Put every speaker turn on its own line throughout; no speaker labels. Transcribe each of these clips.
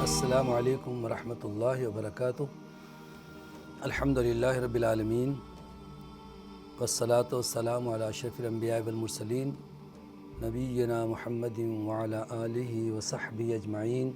السلام علیکم ورحمۃ اللہ وبرکاتہ۔ الحمدللہ رب العالمین والصلاة والسلام علی اشرف الانبیاء والمرسلین نبینا محمد وعلی آلہ وصحبہ اجمعین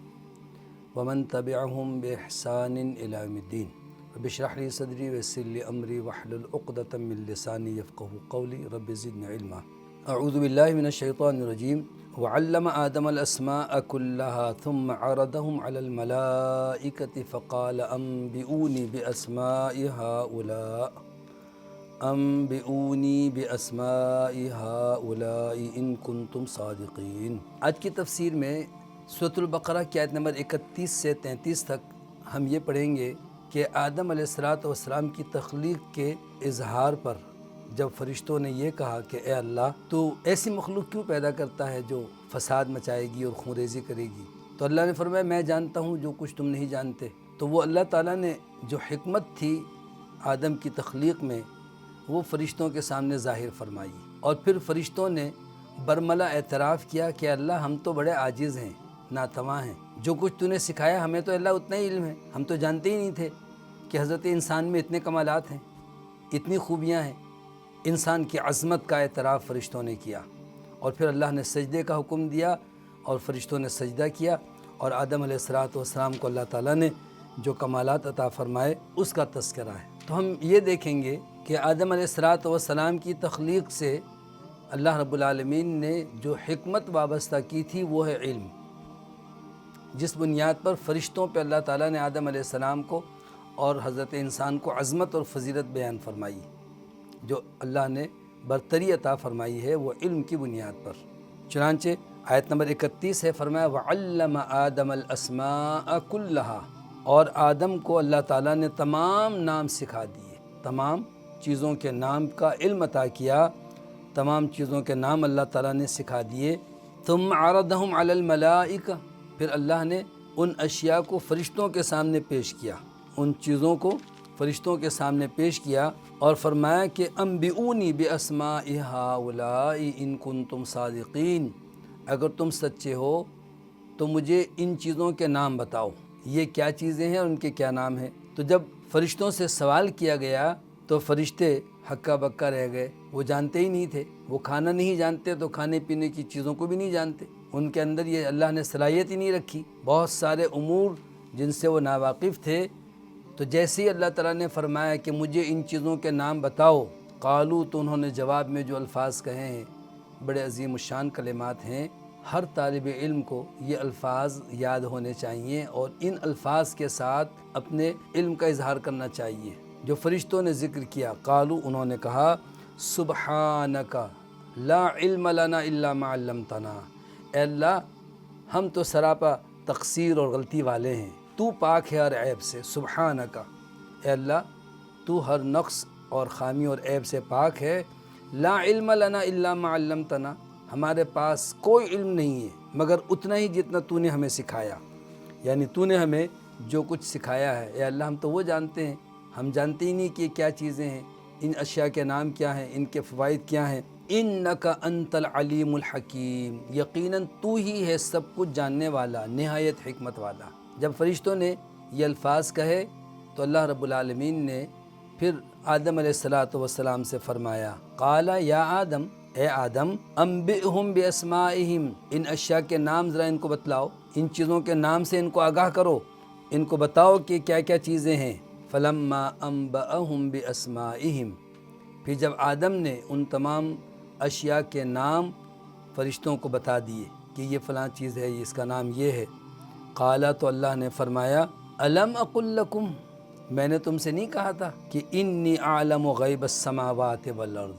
ومن تبعہم بإحسان الی یوم الدین۔ رب اشرح لی صدری ویسر لی امری واحلل عقدۃ من لسانی یفقہوا قولی رب زدنی علما۔ اعوذ باللہ من الشیطان الرجیم۔ وعلم آدم الأسماء كلها ثم عرضهم على الملائكة فقال أنبئوني بأسماء هؤلاء إن كنتم صادقين۔ آج کی تفسیر میں سورۃ البقرہ کی آیت نمبر 31 سے 33 تک ہم یہ پڑھیں گے کہ آدم علیہ السلام کی تخلیق کے اظہار پر جب فرشتوں نے یہ کہا کہ اے اللہ تو ایسی مخلوق کیوں پیدا کرتا ہے جو فساد مچائے گی اور خونریزی کرے گی، تو اللہ نے فرمایا میں جانتا ہوں جو کچھ تم نہیں جانتے۔ تو وہ اللہ تعالیٰ نے جو حکمت تھی آدم کی تخلیق میں وہ فرشتوں کے سامنے ظاہر فرمائی، اور پھر فرشتوں نے برملا اعتراف کیا کہ اللہ ہم تو بڑے عاجز ہیں، ناتواں ہیں، جو کچھ تو نے سکھایا ہمیں تو اللہ اتنا ہی علم ہے، ہم تو جانتے ہی نہیں تھے کہ حضرت انسان میں اتنے کمالات ہیں، اتنی خوبیاں ہیں۔ انسان کی عظمت کا اعتراف فرشتوں نے کیا، اور پھر اللہ نے سجدے کا حکم دیا اور فرشتوں نے سجدہ کیا، اور آدم علیہ السلام کو اللہ تعالیٰ نے جو کمالات عطا فرمائے اس کا تذکرہ ہے۔ تو ہم یہ دیکھیں گے کہ آدم علیہ السلام کی تخلیق سے اللہ رب العالمین نے جو حکمت وابستہ کی تھی وہ ہے علم، جس بنیاد پر فرشتوں پہ اللہ تعالیٰ نے آدم علیہ السلام کو اور حضرت انسان کو عظمت اور فضیلت بیان فرمائی۔ جو اللہ نے برتری عطا فرمائی ہے وہ علم کی بنیاد پر۔ چنانچہ آیت نمبر 31 ہے، فرمایا وَعَلَّمَ آدَمَ الْأَسْمَاءَ كُلَّهَا، اور آدم کو اللہ تعالیٰ نے تمام نام سکھا دیے، تمام چیزوں کے نام کا علم عطا کیا، تمام چیزوں کے نام اللہ تعالیٰ نے سکھا دیے۔ ثُمَّ عَرَضَهُمْ عَلَى الْمَلَائِكَةِ، پھر اللہ نے ان اشیاء کو فرشتوں کے سامنے پیش کیا، ان چیزوں کو فرشتوں کے سامنے پیش کیا اور فرمایا کہ انبئونی باسماء ہؤلاء ان کنتم صادقین، اگر تم سچے ہو تو مجھے ان چیزوں کے نام بتاؤ، یہ کیا چیزیں ہیں اور ان کے کیا نام ہیں۔ تو جب فرشتوں سے سوال کیا گیا تو فرشتے ہکا بکا رہ گئے، وہ جانتے ہی نہیں تھے، وہ کھانا نہیں جانتے تو کھانے پینے کی چیزوں کو بھی نہیں جانتے، ان کے اندر یہ اللہ نے صلاحیت ہی نہیں رکھی، بہت سارے امور جن سے وہ ناواقف تھے۔ تو جیسے ہی اللہ تعالیٰ نے فرمایا کہ مجھے ان چیزوں کے نام بتاؤ، قالو، تو انہوں نے جواب میں جو الفاظ کہے ہیں بڑے عظیم الشان کلمات ہیں۔ ہر طالب علم کو یہ الفاظ یاد ہونے چاہیے اور ان الفاظ کے ساتھ اپنے علم کا اظہار کرنا چاہیے۔ جو فرشتوں نے ذکر کیا، قالو، انہوں نے کہا سبحانک لا علم لنا الا ما علمتنا، اے اللہ ہم تو سراپا تقصیر اور غلطی والے ہیں، تو پاک ہے ہر عیب سے، سبحانک، اے اللہ تو ہر نقص اور خامی اور عیب سے پاک ہے۔ لا علم لنا الا ما علمتنا، ہمارے پاس کوئی علم نہیں ہے مگر اتنا ہی جتنا تو نے ہمیں سکھایا، یعنی تو نے ہمیں جو کچھ سکھایا ہے، اے اللہ ہم تو وہ جانتے ہیں، ہم جانتے ہی نہیں کہ کیا چیزیں ہیں، ان اشیاء کے نام کیا ہیں، ان کے فوائد کیا ہیں۔ انک انت العلیم الحکیم، یقیناً تو ہی ہے سب کچھ جاننے والا، نہایت حکمت والا۔ جب فرشتوں نے یہ الفاظ کہے تو اللہ رب العالمین نے پھر آدم علیہ السلام سے فرمایا، قال یا آدم، اے آدم، انبئہم باسمائہم، ان اشیاء کے نام ذرا ان کو بتلاؤ، ان چیزوں کے نام سے ان کو آگاہ کرو، ان کو بتاؤ کہ کیا کیا چیزیں ہیں۔ فلما انبأہم باسمائہم، پھر جب آدم نے ان تمام اشیاء کے نام فرشتوں کو بتا دیے کہ یہ فلاں چیز ہے، اس کا نام یہ ہے، قالا، تو اللہ نے فرمایا الم اقل لکم، میں نے تم سے نہیں کہا تھا کہ انی اعلم غیب السماوات والارض،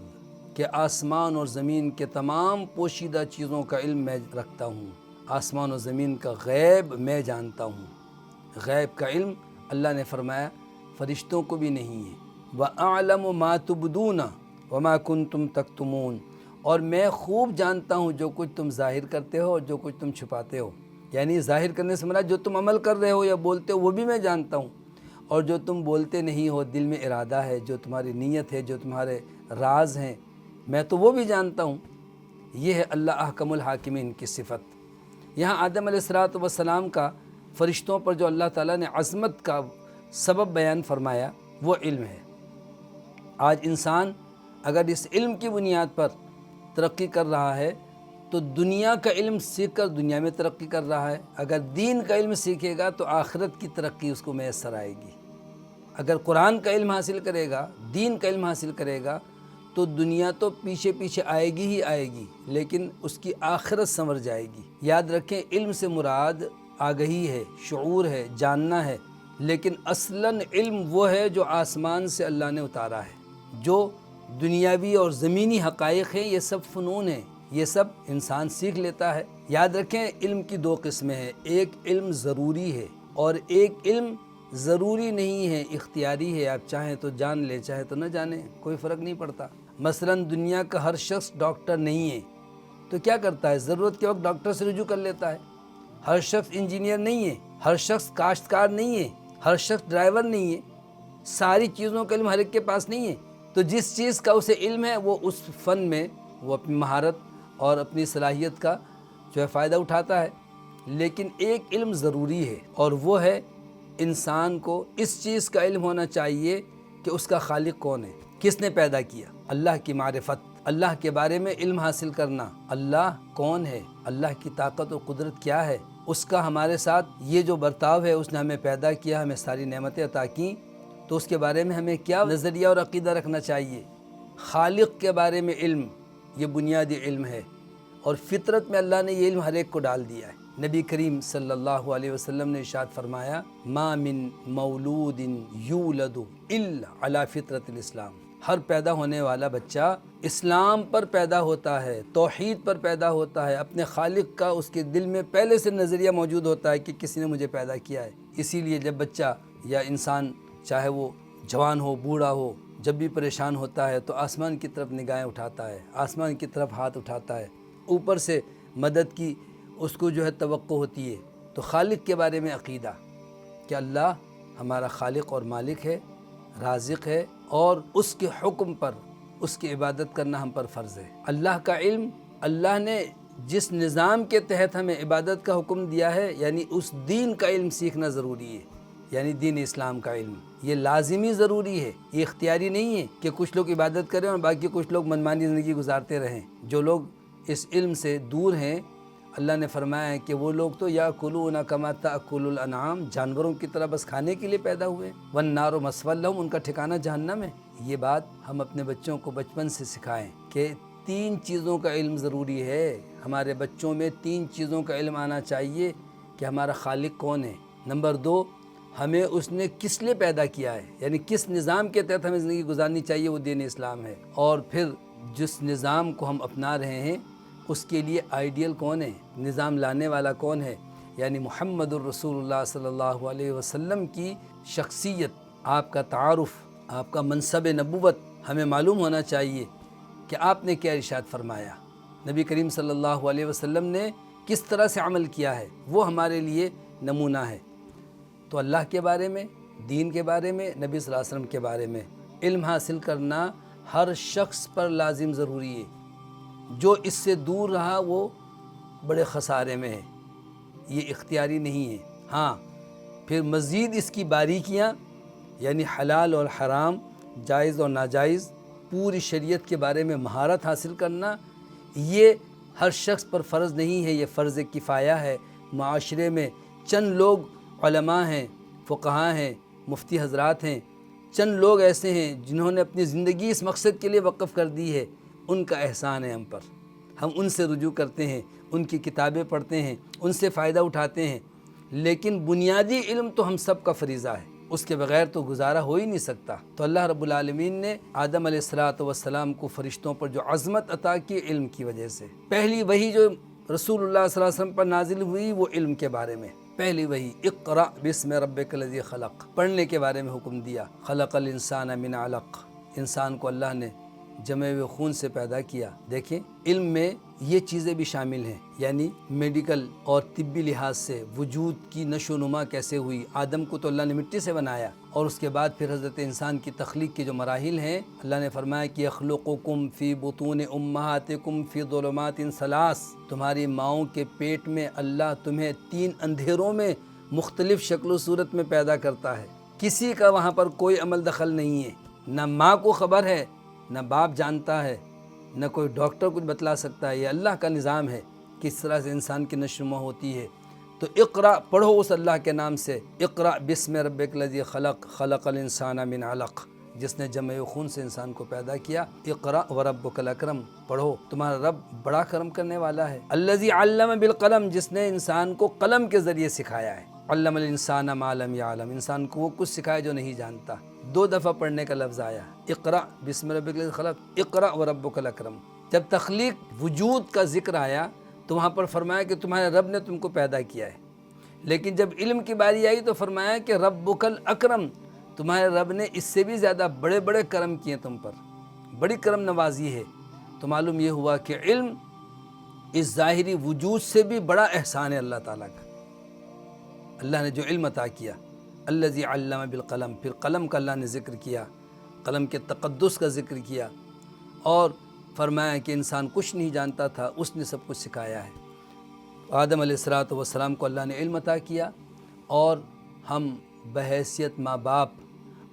کہ آسمان اور زمین کے تمام پوشیدہ چیزوں کا علم میں رکھتا ہوں، آسمان و زمین کا غیب میں جانتا ہوں، غیب کا علم اللہ نے فرمایا فرشتوں کو بھی نہیں ہے۔ وَأَعْلَمُ مَا تُبْدُونَ وَمَا كُنْتُمْ تَكْتُمُونَ، اور میں خوب جانتا ہوں جو کچھ تم ظاہر کرتے ہو اور جو کچھ تم چھپاتے ہو۔ یعنی ظاہر کرنے سے مراد جو تم عمل کر رہے ہو یا بولتے ہو وہ بھی میں جانتا ہوں، اور جو تم بولتے نہیں ہو، دل میں ارادہ ہے، جو تمہاری نیت ہے، جو تمہارے راز ہیں، میں تو وہ بھی جانتا ہوں۔ یہ ہے اللہ احکم الحاکمین کی صفت۔ یہاں آدم علیہ السلام کا فرشتوں پر جو اللہ تعالیٰ نے عظمت کا سبب بیان فرمایا وہ علم ہے۔ آج انسان اگر اس علم کی بنیاد پر ترقی کر رہا ہے تو دنیا کا علم سیکھ کر دنیا میں ترقی کر رہا ہے، اگر دین کا علم سیکھے گا تو آخرت کی ترقی اس کو میسر آئے گی۔ اگر قرآن کا علم حاصل کرے گا، دین کا علم حاصل کرے گا تو دنیا تو پیچھے پیچھے آئے گی ہی آئے گی، لیکن اس کی آخرت سنور جائے گی۔ یاد رکھیں علم سے مراد آگہی ہے، شعور ہے، جاننا ہے، لیکن اصلاً علم وہ ہے جو آسمان سے اللہ نے اتارا ہے۔ جو دنیاوی اور زمینی حقائق ہیں یہ سب فنون ہیں، یہ سب انسان سیکھ لیتا ہے۔ یاد رکھیں علم کی دو قسمیں ہیں، ایک علم ضروری ہے اور ایک علم ضروری نہیں ہے، اختیاری ہے۔ آپ چاہیں تو جان لیں، چاہیں تو نہ جانیں، کوئی فرق نہیں پڑتا۔ مثلاً دنیا کا ہر شخص ڈاکٹر نہیں ہے تو کیا کرتا ہے؟ ضرورت کے وقت ڈاکٹر سے رجوع کر لیتا ہے۔ ہر شخص انجینئر نہیں ہے، ہر شخص کاشتکار نہیں ہے، ہر شخص ڈرائیور نہیں ہے، ساری چیزوں کا علم ہر ایک کے پاس نہیں ہے۔ تو جس چیز کا اسے علم ہے وہ اس فن میں وہ اپنی مہارت اور اپنی صلاحیت کا جو ہے فائدہ اٹھاتا ہے۔ لیکن ایک علم ضروری ہے اور وہ ہے انسان کو اس چیز کا علم ہونا چاہیے کہ اس کا خالق کون ہے، کس نے پیدا کیا، اللہ کی معرفت، اللہ کے بارے میں علم حاصل کرنا، اللہ کون ہے، اللہ کی طاقت و قدرت کیا ہے، اس کا ہمارے ساتھ یہ جو برتاؤ ہے، اس نے ہمیں پیدا کیا، ہمیں ساری نعمتیں عطا کیں، تو اس کے بارے میں ہمیں کیا نظریہ اور عقیدہ رکھنا چاہیے۔ خالق کے بارے میں علم یہ بنیادی علم ہے، اور فطرت میں اللہ نے یہ علم ہر ایک کو ڈال دیا ہے۔ نبی کریم صلی اللہ علیہ وسلم نے ارشاد فرمایا ما من مولود یولد الا علی فطرت الاسلام، ہر پیدا ہونے والا بچہ اسلام پر پیدا ہوتا ہے، توحید پر پیدا ہوتا ہے، اپنے خالق کا اس کے دل میں پہلے سے نظریہ موجود ہوتا ہے کہ کسی نے مجھے پیدا کیا ہے۔ اسی لیے جب بچہ یا انسان چاہے وہ جوان ہو بوڑھا ہو، جب بھی پریشان ہوتا ہے تو آسمان کی طرف نگاہیں اٹھاتا ہے، آسمان کی طرف ہاتھ اٹھاتا ہے، اوپر سے مدد کی اس کو جو ہے توقع ہوتی ہے۔ تو خالق کے بارے میں عقیدہ کہ اللہ ہمارا خالق اور مالک ہے، رازق ہے، اور اس کے حکم پر اس کی عبادت کرنا ہم پر فرض ہے۔ اللہ کا علم، اللہ نے جس نظام کے تحت ہمیں عبادت کا حکم دیا ہے، یعنی اس دین کا علم سیکھنا ضروری ہے، یعنی دین اسلام کا علم یہ لازمی ضروری ہے، یہ اختیاری نہیں ہے کہ کچھ لوگ عبادت کریں اور باقی کچھ لوگ منمانی زندگی گزارتے رہیں۔ جو لوگ اس علم سے دور ہیں، اللہ نے فرمایا ہے کہ وہ لوگ تو یاکلون کما تاکل الانعام، جانوروں کی طرح بس کھانے کے لیے پیدا ہوئے، والنار مثوی لہم، ان کا ٹھکانہ جہنم ہے۔ یہ بات ہم اپنے بچوں کو بچپن سے سکھائیں کہ 3 چیزوں کا علم ضروری ہے۔ ہمارے بچوں میں 3 چیزوں کا علم آنا چاہیے کہ ہمارا خالق کون ہے، نمبر 2 ہمیں اس نے کس لیے پیدا کیا ہے، یعنی کس نظام کے تحت ہمیں زندگی گزارنی چاہیے، وہ دین اسلام ہے، اور پھر جس نظام کو ہم اپنا رہے ہیں اس کے لیے آئیڈیل کون ہے، نظام لانے والا کون ہے، یعنی محمد الرسول اللہ صلی اللہ علیہ وسلم کی شخصیت، آپ کا تعارف، آپ کا منصب نبوت ہمیں معلوم ہونا چاہیے کہ آپ نے کیا ارشاد فرمایا، نبی کریم صلی اللہ علیہ وسلم نے کس طرح سے عمل کیا ہے، وہ ہمارے لیے نمونہ ہے۔ تو اللہ کے بارے میں، دین کے بارے میں، نبی صلی اللہ علیہ وسلم کے بارے میں علم حاصل کرنا ہر شخص پر لازم ضروری ہے۔ جو اس سے دور رہا وہ بڑے خسارے میں ہے، یہ اختیاری نہیں ہے۔ ہاں پھر مزید اس کی باریکیاں، یعنی حلال اور حرام، جائز اور ناجائز، پوری شریعت کے بارے میں مہارت حاصل کرنا، یہ ہر شخص پر فرض نہیں ہے، یہ فرض کفایہ ہے۔ معاشرے میں چند لوگ علماء ہیں، فقہاء ہیں، مفتی حضرات ہیں، چند لوگ ایسے ہیں جنہوں نے اپنی زندگی اس مقصد کے لیے وقف کر دی ہے، ان کا احسان ہے ہم پر، ہم ان سے رجوع کرتے ہیں، ان کی کتابیں پڑھتے ہیں، ان سے فائدہ اٹھاتے ہیں، لیکن بنیادی علم تو ہم سب کا فریضہ ہے، اس کے بغیر تو گزارا ہو ہی نہیں سکتا۔ تو اللہ رب العالمین نے آدم علیہ السلام کو فرشتوں پر جو عظمت عطا کی علم کی وجہ سے، پہلی وحی جو رسول اللہ صلی اللہ علیہ وسلم پر نازل ہوئی وہ علم کے بارے میں، پہلی وہی اقرأ بسم ربک الذی خلق، پڑھنے کے بارے میں حکم دیا۔ خلق الانسان من علق، انسان کو اللہ نے جمے ہوئے خون سے پیدا کیا۔ دیکھیں علم میں یہ چیزیں بھی شامل ہیں، یعنی میڈیکل اور طبی لحاظ سے وجود کی نشو و نما کیسے ہوئی۔ آدم کو تو اللہ نے مٹی سے بنایا، اور اس کے بعد پھر حضرت انسان کی تخلیق کے جو مراحل ہیں، اللہ نے فرمایا کہ یخلقکم فی بطون امہاتکم فی ظلمات ثلاث، تمہاری ماؤں کے پیٹ میں اللہ تمہیں 3 اندھیروں میں مختلف شکل و صورت میں پیدا کرتا ہے۔ کسی کا وہاں پر کوئی عمل دخل نہیں ہے، نہ ماں کو خبر ہے، نہ باپ جانتا ہے، نہ کوئی ڈاکٹر کچھ بتلا سکتا ہے۔ یہ اللہ کا نظام ہے، کس طرح سے انسان کی نشو و نما ہوتی ہے۔ تو اقرأ پڑھو اس اللہ کے نام سے، اقرأ بسم ربک الذی خلق، خلق الانسان من علق، جس نے جمع خون سے انسان کو پیدا کیا۔ اقرأ وربک الاکرم، پڑھو تمہارا رب بڑا کرم کرنے والا ہے۔ الذی علم بالقلم، جس نے انسان کو قلم کے ذریعے سکھایا ہے۔ علم الانسان ما لم یعلم، انسان کو وہ کچھ سکھایا جو نہیں جانتا۔ 2 دفعہ پڑھنے کا لفظ آیا، اقرأ بسم ربک الذی خلق، اقرأ وربک الاکرم۔ جب تخلیق وجود کا ذکر آیا تو وہاں پر فرمایا کہ تمہارے رب نے تم کو پیدا کیا ہے، لیکن جب علم کی باری آئی تو فرمایا کہ ربک الاکرم، تمہارے رب نے اس سے بھی زیادہ بڑے بڑے کرم کیے تم پر، بڑی کرم نوازی ہے۔ تو معلوم یہ ہوا کہ علم اس ظاہری وجود سے بھی بڑا احسان ہے اللہ تعالیٰ کا۔ اللہ نے جو علم عطا کیا، الذی علم بالقلم، پھر قلم کا اللہ نے ذکر کیا، قلم کے تقدس کا ذکر کیا، اور فرمایا کہ انسان کچھ نہیں جانتا تھا، اس نے سب کچھ سکھایا ہے۔ آدم علیہ السلام کو اللہ نے علم عطا کیا، اور ہم بحیثیت ماں باپ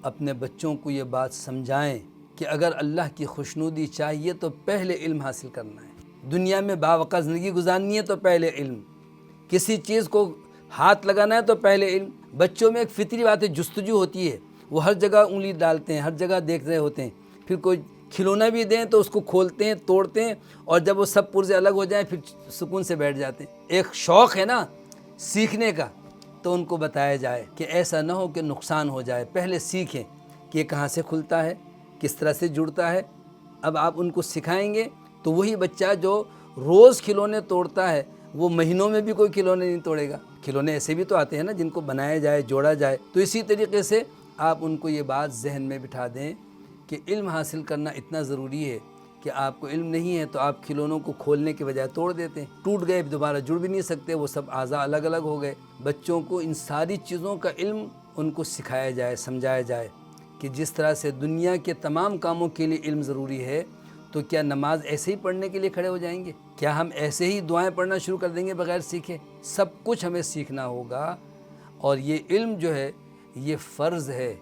اپنے بچوں کو یہ بات سمجھائیں کہ اگر اللہ کی خوشنودی چاہیے تو پہلے علم حاصل کرنا ہے۔ دنیا میں باوقار زندگی گزارنی ہے تو پہلے علم، کسی چیز کو ہاتھ لگانا ہے تو پہلے علم۔ بچوں میں ایک فطری بات ہے، جستجو ہوتی ہے، وہ ہر جگہ انگلی ڈالتے ہیں، ہر جگہ دیکھ رہے ہوتے ہیں، پھر کوئی کھلونا بھی دیں تو اس کو کھولتے ہیں، توڑتے ہیں، اور جب وہ سب پرزے الگ ہو جائیں پھر سکون سے بیٹھ جاتے ہیں۔ ایک شوق ہے نا سیکھنے کا، تو ان کو بتایا جائے کہ ایسا نہ ہو کہ نقصان ہو جائے، پہلے سیکھیں کہ یہ کہاں سے کھلتا ہے، کس طرح سے جڑتا ہے۔ اب آپ ان کو سکھائیں گے تو وہی بچہ جو روز کھلونے توڑتا ہے وہ مہینوں میں بھی کوئی کھلونے نہیں توڑے گا۔ کھلونے ایسے بھی تو آتے ہیں نا جن کو بنایا جائے، جوڑا جائے۔ تو اسی طریقے سے آپ ان کو یہ بات ذہن میں بٹھا دیں کہ علم حاصل کرنا اتنا ضروری ہے کہ آپ کو علم نہیں ہے تو آپ کھلونوں کو کھولنے کے بجائے توڑ دیتے ہیں، ٹوٹ گئے، دوبارہ جڑ بھی نہیں سکتے، وہ سب اعضاء الگ الگ ہو گئے۔ بچوں کو ان ساری چیزوں کا علم ان کو سکھایا جائے، سمجھایا جائے کہ جس طرح سے دنیا کے تمام کاموں کے لیے علم ضروری ہے، تو کیا نماز ایسے ہی پڑھنے کے لیے کھڑے ہو جائیں گے؟ کیا ہم ایسے ہی دعائیں پڑھنا شروع کر دیں گے بغیر سیکھے؟ سب کچھ ہمیں سیکھنا ہوگا، اور یہ علم جو ہے یہ فرض ہے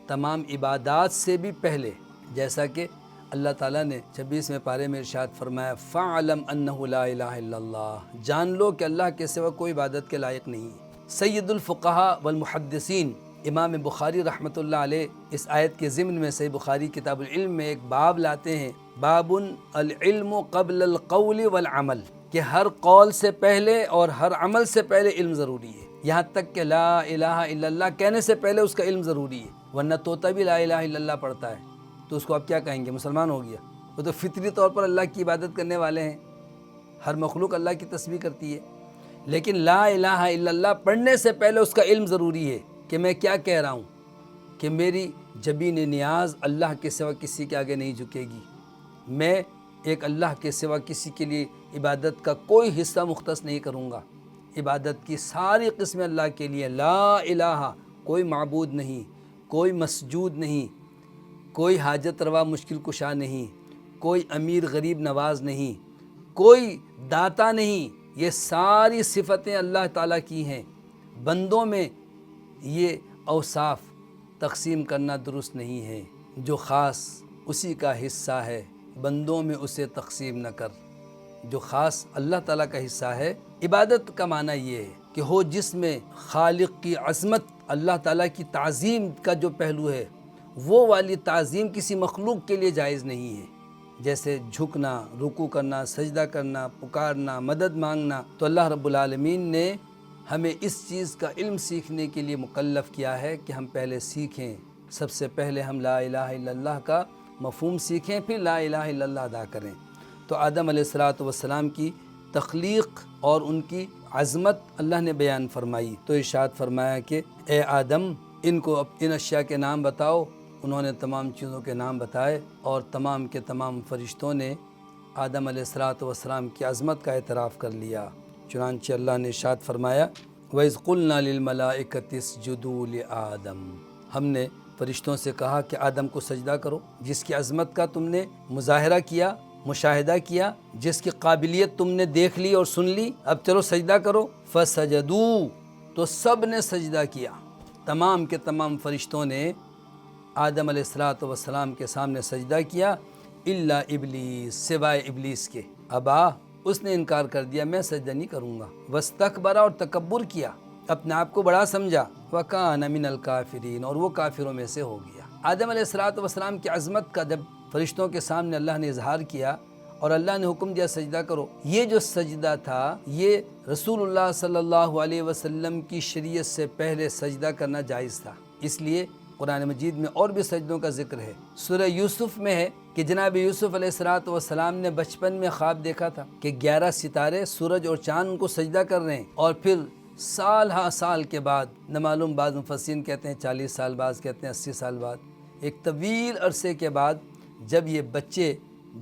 تمام عبادات سے بھی پہلے، جیسا کہ اللہ تعالیٰ نے 26ویں پارے میں ارشاد فرمایا فَاعْلَمْ أَنَّهُ لَا إِلَهَ إِلَّا اللَّهُ، جان لو کہ اللہ کے سوا کوئی عبادت کے لائق نہیں ہے۔ سید الفقہاء والمحدثین امام بخاری رحمۃ اللہ علیہ اس آیت کے ضمن میں صحیح بخاری کتاب العلم میں ایک باب لاتے ہیں، باب العلم قبل القول والعمل، کہ ہر قول سے پہلے اور ہر عمل سے پہلے علم ضروری ہے، یہاں تک کہ لا الہ الا اللہ کہنے سے پہلے اس کا علم ضروری ہے، ورنہ طوطا بھی لا الہ الا اللہ پڑھتا ہے تو اس کو آپ کیا کہیں گے؟ مسلمان ہو گیا؟ وہ تو فطری طور پر اللہ کی عبادت کرنے والے ہیں، ہر مخلوق اللہ کی تسبیح کرتی ہے، لیکن لا الہ الا اللہ پڑھنے سے پہلے اس کا علم ضروری ہے کہ میں کیا کہہ رہا ہوں، کہ میری جبین نیاز اللہ کے سوا کسی کے آگے نہیں جھکے گی، میں ایک اللہ کے سوا کسی کے لیے عبادت کا کوئی حصہ مختص نہیں کروں گا، عبادت کی ساری قسمیں اللہ کے لیے، لا الہ، کوئی معبود نہیں، کوئی مسجود نہیں، کوئی حاجت روا مشکل کشا نہیں، کوئی امیر غریب نواز نہیں، کوئی داتا نہیں، یہ ساری صفتیں اللہ تعالیٰ کی ہیں۔ بندوں میں یہ اوصاف تقسیم کرنا درست نہیں ہے، جو خاص اسی کا حصہ ہے، بندوں میں اسے تقسیم نہ کر۔ جو خاص اللہ تعالیٰ کا حصہ ہے، عبادت کا معنی یہ ہے کہ ہو جس میں خالق کی عظمت، اللہ تعالیٰ کی تعظیم کا جو پہلو ہے، وہ والی تعظیم کسی مخلوق کے لیے جائز نہیں ہے، جیسے جھکنا، رکوع کرنا، سجدہ کرنا، پکارنا، مدد مانگنا۔ تو اللہ رب العالمین نے ہمیں اس چیز کا علم سیکھنے کے لیے مکلف کیا ہے کہ ہم پہلے سیکھیں، سب سے پہلے ہم لا الہ الا اللہ کا مفہوم سیکھیں، پھر لا الہ الا اللہ ادا کریں۔ تو آدم علیہ السلام کی تخلیق اور ان کی عظمت اللہ نے بیان فرمائی تو ارشاد فرمایا کہ اے آدم ان کو ان اشیاء کے نام بتاؤ۔ انہوں نے تمام چیزوں کے نام بتائے اور تمام کے تمام فرشتوں نے آدم علیہ السلام کی عظمت کا اعتراف کر لیا۔ چنانچہ اللہ نے ارشاد فرمایا وَإِذْ قُلْنَا لِلْمَلَائِكَةِ اسْجُدُوا لِآدَمَ، ہم نے فرشتوں سے کہا کہ آدم کو سجدہ کرو، جس کی عظمت کا تم نے مظاہرہ کیا، مشاہدہ کیا، جس کی قابلیت تم نے دیکھ لی اور سن لی، اب چلو سجدہ کرو۔ فَسَجَدُوا، تو سب نے سجدہ کیا، تمام کے تمام فرشتوں نے آدم علیہ السلام کے سامنے سجدہ کیا، الا ابلیس، سوائے ابلیس کے، ابا، اس نے انکار کر دیا، میں سجدہ نہیں کروں گا، واستکبر، اور تکبر کیا، اپنے آپ کو بڑا سمجھا، وکان من الکافرین، اور وہ کافروں میں سے ہو گیا۔ آدم علیہ السلام کی عظمت کا جب فرشتوں کے سامنے اللہ نے اظہار کیا اور اللہ نے حکم دیا سجدہ کرو، یہ جو سجدہ تھا یہ رسول اللہ صلی اللہ علیہ وسلم کی شریعت سے پہلے سجدہ کرنا جائز تھا، اس لیے قرآن مجید میں اور بھی سجدوں کا ذکر ہے۔ سورہ یوسف میں ہے کہ جناب یوسف علیہ السلام نے بچپن میں خواب دیکھا تھا کہ 11 ستارے، سورج اور چاند کو سجدہ کر رہے ہیں، اور پھر سال ہا سال کے بعد، نہ معلوم بعض مفسرین کہتے ہیں 40 سال، بعض کہتے ہیں 80 سال بعد، ایک طویل عرصے کے بعد جب یہ بچے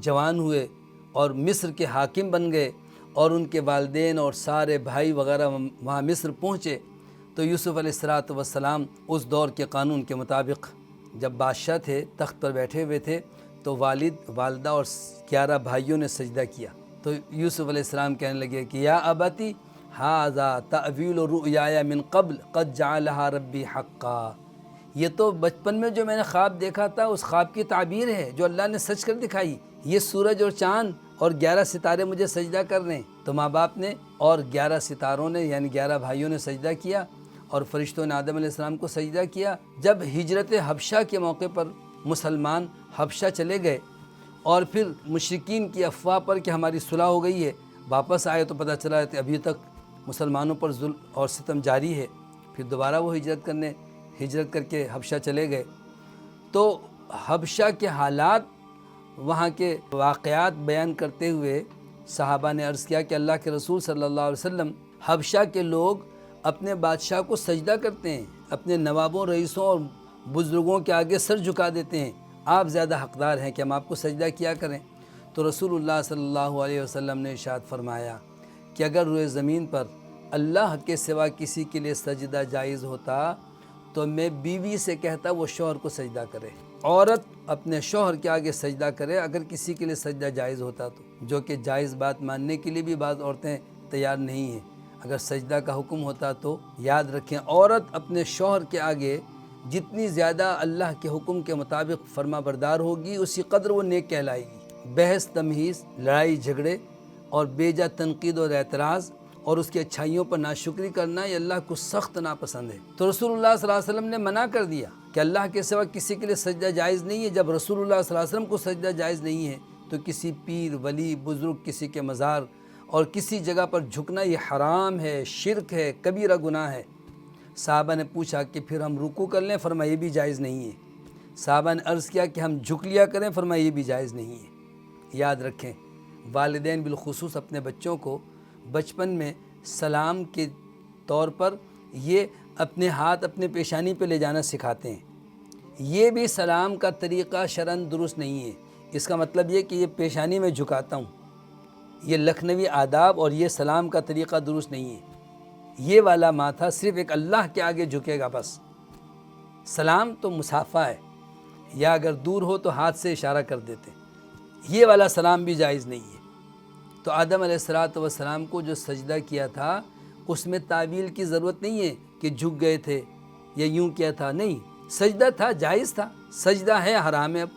جوان ہوئے اور مصر کے حاکم بن گئے اور ان کے والدین اور سارے بھائی وغیرہ وہاں مصر پہنچے، تو یوسف علیہ السلام اس دور کے قانون کے مطابق جب بادشاہ تھے، تخت پر بیٹھے ہوئے تھے، تو والد، والدہ اور 11 بھائیوں نے سجدہ کیا۔ تو یوسف علیہ السلام کہنے لگے کہ یا ابتی ھذا تأویل رؤیایا من قبل قد جعلها ربی حقا، یہ تو بچپن میں جو میں نے خواب دیکھا تھا اس خواب کی تعبیر ہے جو اللہ نے سچ کر دکھائی، یہ سورج اور چاند اور 11 ستارے مجھے سجدہ کر رہے ہیں۔ تو ماں باپ نے اور 11 ستاروں نے یعنی 11 بھائیوں نے سجدہ کیا اور فرشتوں نے آدم علیہ السلام کو سجدہ کیا۔ جب ہجرت حبشہ کے موقع پر مسلمان حبشہ چلے گئے اور پھر مشرکین کی افواہ پر کہ ہماری صلح ہو گئی ہے، واپس آئے تو پتہ چلا کہ ابھی تک مسلمانوں پر ظلم اور ستم جاری ہے، پھر دوبارہ وہ ہجرت کر کے حبشہ چلے گئے۔ تو حبشہ کے حالات، وہاں کے واقعات بیان کرتے ہوئے صحابہ نے عرض کیا کہ اللہ کے رسول صلی اللہ علیہ وسلم، حبشہ کے لوگ اپنے بادشاہ کو سجدہ کرتے ہیں، اپنے نوابوں، رئیسوں اور بزرگوں کے آگے سر جھکا دیتے ہیں، آپ زیادہ حقدار ہیں کہ ہم آپ کو سجدہ کیا کریں۔ تو رسول اللہ صلی اللہ علیہ وسلم نے ارشاد فرمایا کہ اگر روئے زمین پر اللہ کے سوا کسی کے لیے سجدہ جائز ہوتا تو میں بیوی سے کہتا وہ شوہر کو سجدہ کرے، عورت اپنے شوہر کے آگے سجدہ کرے اگر کسی کے لیے سجدہ جائز ہوتا تو، جو کہ جائز بات ماننے کے لیے بھی بعض عورتیں تیار نہیں ہیں۔ اگر سجدہ کا حکم ہوتا تو یاد رکھیں، عورت اپنے شوہر کے آگے جتنی زیادہ اللہ کے حکم کے مطابق فرما بردار ہوگی اسی قدر وہ نیک کہلائے گی۔ بحث، تمہیز، لڑائی جھگڑے اور بیجا تنقید اور اعتراض اور اس کی اچھائیوں پر ناشکری کرنا یہ اللہ کو سخت ناپسند ہے۔ تو رسول اللہ صلی اللہ علیہ وسلم نے منع کر دیا کہ اللہ کے سوا کسی کے لیے سجدہ جائز نہیں ہے۔ جب رسول اللہ صلی اللہ علیہ وسلم کو سجدہ جائز نہیں ہے تو کسی پیر، ولی، بزرگ، کسی کے مزار اور کسی جگہ پر جھکنا یہ حرام ہے، شرک ہے، کبیرہ گناہ ہے۔ صحابہ نے پوچھا کہ پھر ہم رکوع کر لیں؟ فرمایا یہ بھی جائز نہیں ہے۔ صحابہ نے عرض کیا کہ ہم جھک لیا کریں؟ فرمایا یہ بھی جائز نہیں ہے۔ یاد رکھیں، والدین بالخصوص اپنے بچوں کو بچپن میں سلام کے طور پر یہ اپنے ہاتھ اپنے پیشانی پہ لے جانا سکھاتے ہیں، یہ بھی سلام کا طریقہ شرعاً درست نہیں ہے۔ اس کا مطلب یہ کہ یہ پیشانی میں جھکاتا ہوں، یہ لکھنوی آداب اور یہ سلام کا طریقہ درست نہیں ہے۔ یہ والا ماتھا صرف ایک اللہ کے آگے جھکے گا بس۔ سلام تو مصافحہ ہے، یا اگر دور ہو تو ہاتھ سے اشارہ کر دیتے، یہ والا سلام بھی جائز نہیں ہے۔ تو آدم علیہ السلام کو جو سجدہ کیا تھا اس میں تعویل کی ضرورت نہیں ہے کہ جھک گئے تھے یا یوں کیا تھا، نہیں، سجدہ تھا، جائز تھا۔ سجدہ ہے حرام ہے، اب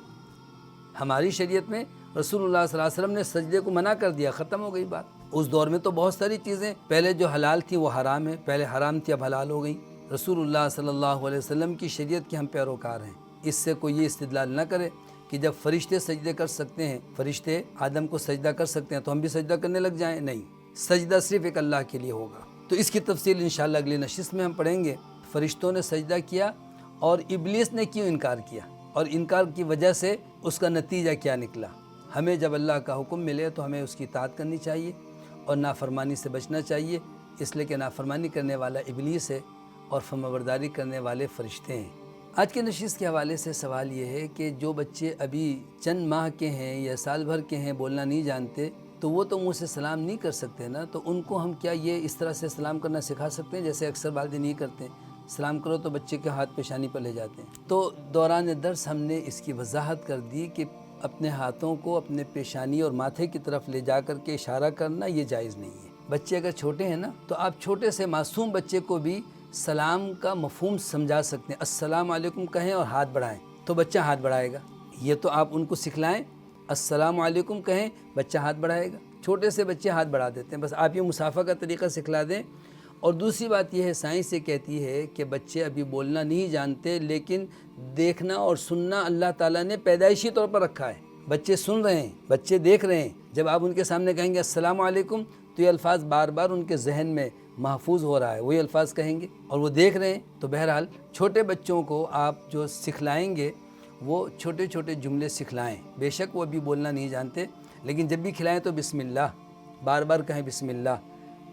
ہماری شریعت میں رسول اللہ صلی اللہ علیہ وسلم نے سجدے کو منع کر دیا، ختم ہو گئی بات۔ اس دور میں تو بہت ساری چیزیں پہلے جو حلال تھیں وہ حرام ہیں، پہلے حرام تھی اب حلال ہو گئی۔ رسول اللہ صلی اللہ علیہ وسلم کی شریعت کے ہم پیروکار ہیں، اس سے کوئی یہ استدلال نہ کرے کہ جب فرشتے سجدے کر سکتے ہیں، فرشتے آدم کو سجدہ کر سکتے ہیں تو ہم بھی سجدہ کرنے لگ جائیں، نہیں، سجدہ صرف ایک اللہ کے لیے ہوگا۔ تو اس کی تفصیل انشاءاللہ اگلی نشست میں ہم پڑھیں گے۔ فرشتوں نے سجدہ کیا اور ابلیس نے کیوں انکار کیا اور انکار کی وجہ سے اس کا نتیجہ کیا نکلا۔ ہمیں جب اللہ کا حکم ملے تو ہمیں اس کی اطاعت کرنی چاہیے اور نافرمانی سے بچنا چاہیے۔ اس لیے کہ نافرمانی کرنے والا ابلیس ہے اور فرمانبرداری کرنے والے فرشتے ہیں۔ آج کے نشست کے حوالے سے سوال یہ ہے کہ جو بچے ابھی چند ماہ کے ہیں یا سال بھر کے ہیں، بولنا نہیں جانتے، تو وہ تو منہ سے سلام نہیں کر سکتے نا، تو ان کو ہم کیا یہ اس طرح سے سلام کرنا سکھا سکتے ہیں جیسے اکثر والدین نہیں کرتے ہیں؟ سلام کرو تو بچے کے ہاتھ پیشانی پر لے جاتے ہیں۔ تو دوران درس ہم نے اس کی وضاحت کر دی کہ اپنے ہاتھوں کو اپنے پیشانی اور ماتھے کی طرف لے جا کر کے اشارہ کرنا یہ جائز نہیں ہے۔ بچے اگر چھوٹے ہیں نا، تو آپ چھوٹے سے معصوم بچے کو بھی سلام کا مفہوم سمجھا سکتے ہیں۔ السلام علیکم کہیں اور ہاتھ بڑھائیں تو بچہ ہاتھ بڑھائے گا۔ یہ تو آپ ان کو سکھلائیں، السلام علیکم کہیں، بچہ ہاتھ بڑھائے گا۔ چھوٹے سے بچے ہاتھ بڑھا دیتے ہیں، بس آپ یہ مصافحہ کا طریقہ سکھلا دیں۔ اور دوسری بات یہ ہے، سائنس یہ کہتی ہے کہ بچے ابھی بولنا نہیں جانتے، لیکن دیکھنا اور سننا اللہ تعالیٰ نے پیدائشی طور پر رکھا ہے۔ بچے سن رہے ہیں، بچے دیکھ رہے ہیں۔ جب آپ ان کے سامنے کہیں گے السلام علیکم تو یہ الفاظ بار بار ان کے ذہن میں محفوظ ہو رہا ہے، وہی الفاظ کہیں گے اور وہ دیکھ رہے ہیں۔ تو بہرحال چھوٹے بچوں کو آپ جو سکھلائیں گے وہ چھوٹے چھوٹے جملے سکھلائیں۔ بے شک وہ ابھی بولنا نہیں جانتے، لیکن جب بھی کھلائیں تو بسم اللہ، بار بار کہیں بسم اللہ،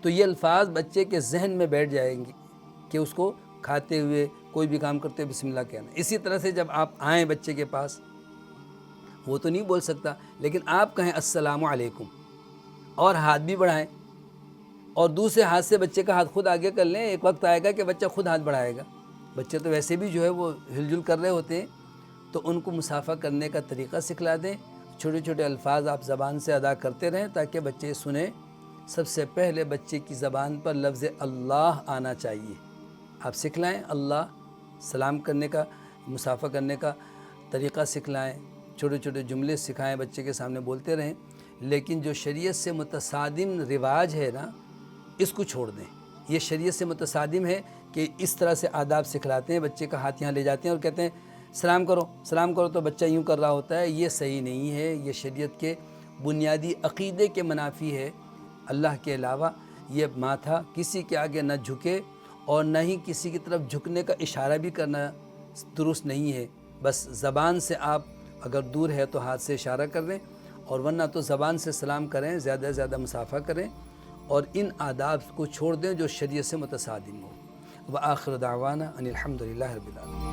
تو یہ الفاظ بچے کے ذہن میں بیٹھ جائیں گے کہ اس کو کھاتے ہوئے کوئی بھی کام کرتے ہوئے بسم اللہ کہنا۔ اسی طرح سے جب آپ آئیں بچے کے پاس، وہ تو نہیں بول سکتا، لیکن آپ کہیں السلام علیکم اور ہاتھ بھی بڑھائیں، اور دوسرے ہاتھ سے بچے کا ہاتھ خود آگے کر لیں۔ ایک وقت آئے گا کہ بچہ خود ہاتھ بڑھائے گا۔ بچے تو ویسے بھی جو ہے وہ ہل جل کر رہے ہوتے ہیں، تو ان کو مصافحہ کرنے کا طریقہ سکھلا دیں۔ چھوٹے چھوٹے الفاظ آپ زبان سے ادا کرتے رہیں تاکہ بچے سنیں۔ سب سے پہلے بچے کی زبان پر لفظ اللہ آنا چاہیے۔ آپ سکھلائیں اللہ، سلام کرنے کا، مصافحہ کرنے کا طریقہ سکھلائیں، چھوٹے چھوٹے جملے سکھائیں، بچے کے سامنے بولتے رہیں۔ لیکن جو شریعت سے متصادم رواج ہے نا، اس کو چھوڑ دیں۔ یہ شریعت سے متصادم ہے کہ اس طرح سے آداب سکھلاتے ہیں، بچے کا ہاتھ یہاں لے جاتے ہیں اور کہتے ہیں سلام کرو، سلام کرو، تو بچہ یوں کر رہا ہوتا ہے۔ یہ صحیح نہیں ہے، یہ شریعت کے بنیادی عقیدے کے منافی ہے۔ اللہ کے علاوہ یہ ماتھا کسی کے آگے نہ جھکے، اور نہ ہی کسی کی طرف جھکنے کا اشارہ بھی کرنا درست نہیں ہے۔ بس زبان سے آپ اگر دور ہے تو ہاتھ سے اشارہ کر دیں، اور ورنہ تو زبان سے سلام کریں، زیادہ سے زیادہ مصافحہ کریں، اور ان آداب کو چھوڑ دیں جو شریعت سے متصادم ہو۔ وآخر دعوانا ان الحمد للہ رب العالمین۔